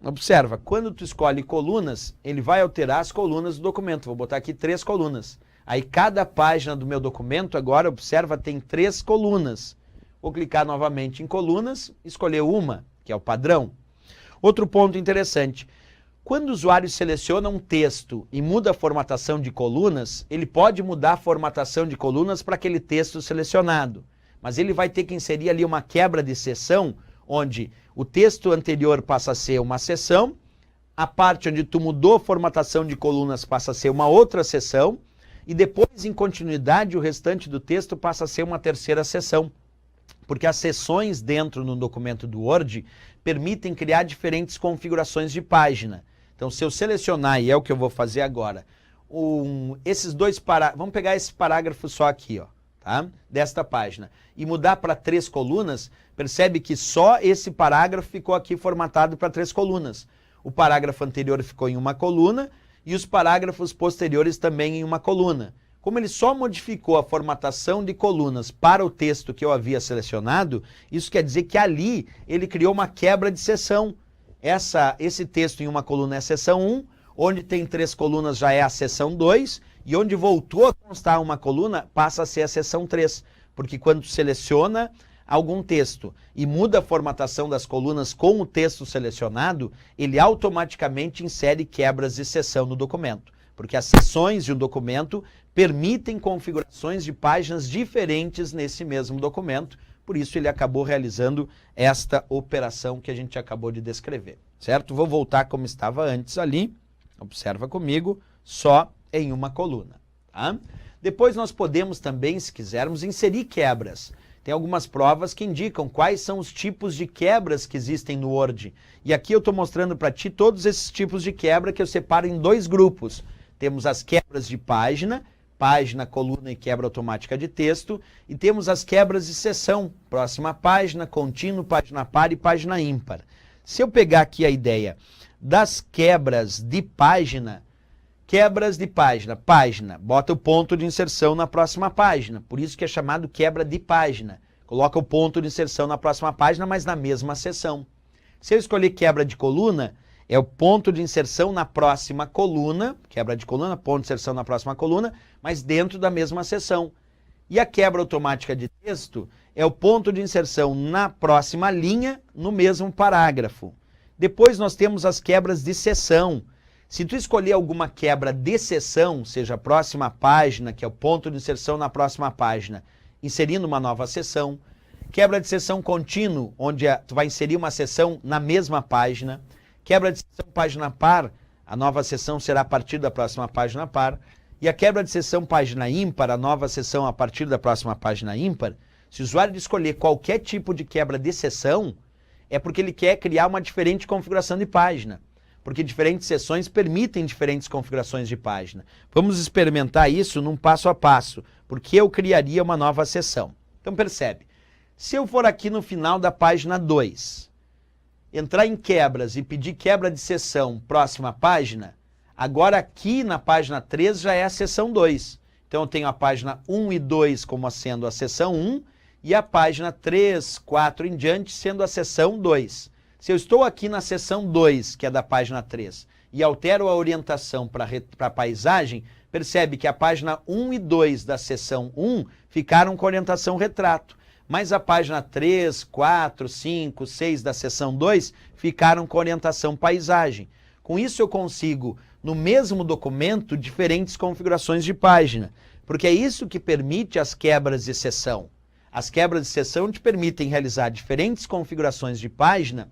Observa, quando tu escolhe colunas, ele vai alterar as colunas do documento. Vou botar aqui 3 colunas. Aí cada página do meu documento agora, observa, tem 3 colunas. Vou clicar novamente em colunas, escolher uma, que é o padrão. Outro ponto interessante, quando o usuário seleciona um texto e muda a formatação de colunas, ele pode mudar a formatação de colunas para aquele texto selecionado, mas ele vai ter que inserir ali uma quebra de seção, onde o texto anterior passa a ser uma seção, a parte onde tu mudou a formatação de colunas passa a ser uma outra seção, e depois, em continuidade, o restante do texto passa a ser uma terceira seção. Porque as seções dentro do documento do Word permitem criar diferentes configurações de página. Então, se eu selecionar, e é o que eu vou fazer agora, esses dois parágrafos, vamos pegar esse parágrafo só aqui, ó, tá? Desta página, e mudar para 3 colunas, percebe que só esse parágrafo ficou aqui formatado para 3 colunas. O parágrafo anterior ficou em uma coluna e os parágrafos posteriores também em uma coluna. Como ele só modificou a formatação de colunas para o texto que eu havia selecionado, isso quer dizer que ali ele criou uma quebra de seção. Esse texto em uma coluna é a seção 1, onde tem 3 colunas já é a seção 2, e onde voltou a constar uma coluna passa a ser a seção 3. Porque quando seleciona algum texto e muda a formatação das colunas com o texto selecionado, ele automaticamente insere quebras de seção no documento. Porque as seções de um documento permitem configurações de páginas diferentes nesse mesmo documento, por isso ele acabou realizando esta operação que a gente acabou de descrever, certo? Vou voltar como estava antes ali, observa comigo, só em uma coluna, tá? Depois nós podemos também, se quisermos, inserir quebras. Tem algumas provas que indicam quais são os tipos de quebras que existem no Word. E aqui eu estou mostrando para ti todos esses tipos de quebra que eu separo em 2 grupos. Temos as quebras de página, coluna e quebra automática de texto, e temos as quebras de seção, próxima página, contínuo, página par e página ímpar. Se eu pegar aqui a ideia das quebras de página, bota o ponto de inserção na próxima página, por isso que é chamado quebra de página. Coloca o ponto de inserção na próxima página, mas na mesma seção. Se eu escolher quebra de coluna, é o ponto de inserção na próxima coluna, quebra de coluna, ponto de inserção na próxima coluna, mas dentro da mesma seção. E a quebra automática de texto é o ponto de inserção na próxima linha, no mesmo parágrafo. Depois nós temos as quebras de seção. Se tu escolher alguma quebra de seção, seja a próxima página, que é o ponto de inserção na próxima página, inserindo uma nova seção. Quebra de seção contínuo, onde tu vai inserir uma seção na mesma página. Quebra de seção página par, a nova seção será a partir da próxima página par. E a quebra de seção página ímpar, a nova seção a partir da próxima página ímpar. Se o usuário escolher qualquer tipo de quebra de seção, é porque ele quer criar uma diferente configuração de página. Porque diferentes seções permitem diferentes configurações de página. Vamos experimentar isso num passo a passo, porque eu criaria uma nova seção. Então percebe, se eu for aqui no final da página 2, entrar em quebras e pedir quebra de seção próxima página, agora aqui na página 3 já é a seção 2. Então eu tenho a página 1 e 2 como sendo a seção 1 e a página 3, 4 em diante sendo a seção 2. Se eu estou aqui na seção 2, que é da página 3, e altero a orientação para a paisagem, percebe que a página 1 e 2 da seção 1 ficaram com orientação retrato, mas a página 3, 4, 5, 6 da seção 2 ficaram com orientação paisagem. Com isso eu consigo, no mesmo documento, diferentes configurações de página, porque é isso que permite as quebras de seção. As quebras de seção te permitem realizar diferentes configurações de página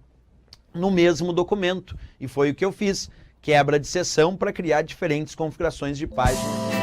no mesmo documento. E foi o que eu fiz. Quebra de seção para criar diferentes configurações de página.